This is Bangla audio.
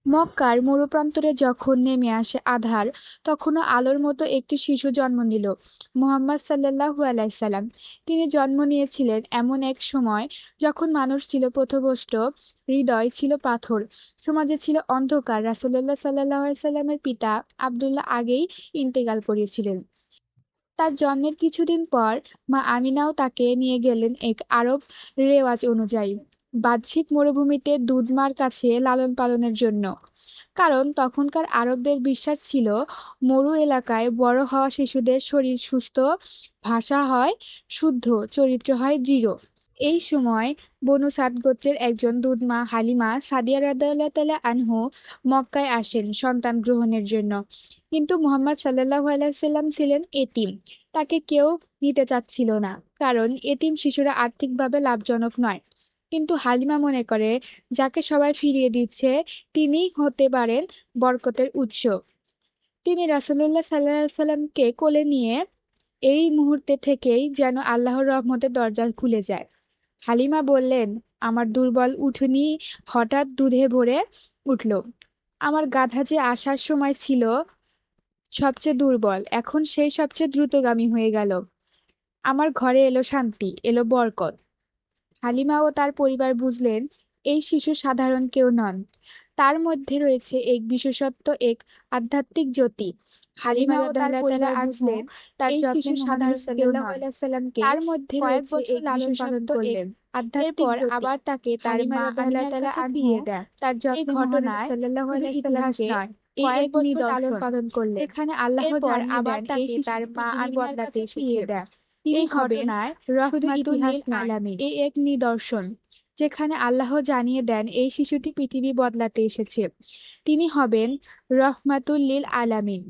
মক্কার মরুপ্রান্তরে যখন নেমে আসে আঁধার, তখনও আলোর মতো একটি শিশু জন্ম নিল, মুহাম্মদ সাল্লাল্লাহু আলাইহি সাল্লাম। তিনি জন্ম নিয়েছিলেন এমন এক সময় যখন মানুষ ছিল পথভ্রষ্ট, হৃদয় ছিল পাথর, সমাজে ছিল অন্ধকার। রাসূলুল্লাহ সাল্লাল্লাহু আলাইহি সাল্লামের পিতা আব্দুল্লাহ আগেই ইন্তেকাল করেছিলেন। তার জন্মের কিছুদিন পর মা আমিনাও তাকে নিয়ে গেলেন এক আরব রেওয়াজ অনুযায়ী বাহ্যিক মরুভূমিতে দুধ মার কাছে লালন পালনের জন্য। কারণ তখনকার আরবদের বিশ্বাস ছিল, মরু এলাকায় বড় হওয়া শিশুদের শরীর সুস্থ, ভাষা হয় শুদ্ধ, চরিত্র হয় দৃঢ়। এই সময় বনু সাদ গোত্রের একজন দুধমা হালিমা সাদিয়া রাদিয়াল্লাহু তাআলা আনহু মক্কায় আসেন সন্তান গ্রহণের জন্য। কিন্তু মুহাম্মদ সাল্লাল্লাহু আলাইহি সাল্লাম ছিলেন এতিম। তাকে কেউ নিতে চাচ্ছিল না, কারণ এতিম শিশুরা আর্থিকভাবে লাভজনক নয়। কিন্তু হালিমা মনে করে, যাকে সবাই ফিরিয়ে দিচ্ছে তিনিই হতে পারেন বরকতের উৎস। তিনি রাসূলুল্লাহ সাল্লাল্লাহু আলাইহি সাল্লামকে কোলে নিয়ে এই মুহূর্তে থেকেই যেন আল্লাহর রহমতের দরজা খুলে যায়। হালিমা বললেন, আমার দুর্বল উটনী হঠাৎ দুধে ভরে উঠল। আমার গাধা যে আসার সময় ছিল সবচেয়ে দুর্বল, এখন সেই সবচেয়ে দ্রুতগামী হয়ে গেল। আমার ঘরে এলো শান্তি, এলো বরকত। হালিমা ও তার পরিবার বুঝলেন, এই শিশু সাধারণ কেউ নন, তার মধ্যে রয়েছে এক বিশেষত্ব, এক আধ্যাত্মিক জ্যোতি। হালিমা ও তার পরিবার বুঝলেন, তার এই শিশু সাধারণ কেউ নন, তার মধ্যে রয়েছে এক লালন পালন করলেন আধ্যাত্মিক জ্যোতি। আবার তাকে তার মা আমিনার কাছে ফিরিয়ে দেন। তার এই ঘটনায় শুধু ইতিহাস নয়, এই এক লালন পালন করলেন, এখানে আল্লাহ জানিয়ে দেন এই শিশু তার মা আমিনার কাছে ফিরিয়ে দেন। এই ঘটনায় রহমাতুল লিল আলামিন, এই এক নিদর্শন যেখানে আল্লাহ জানিয়ে দেন এই শিশুটি পৃথিবী বদলাতে এসেছে, তিনি হবেন রহমাতুল লিল আলামিন।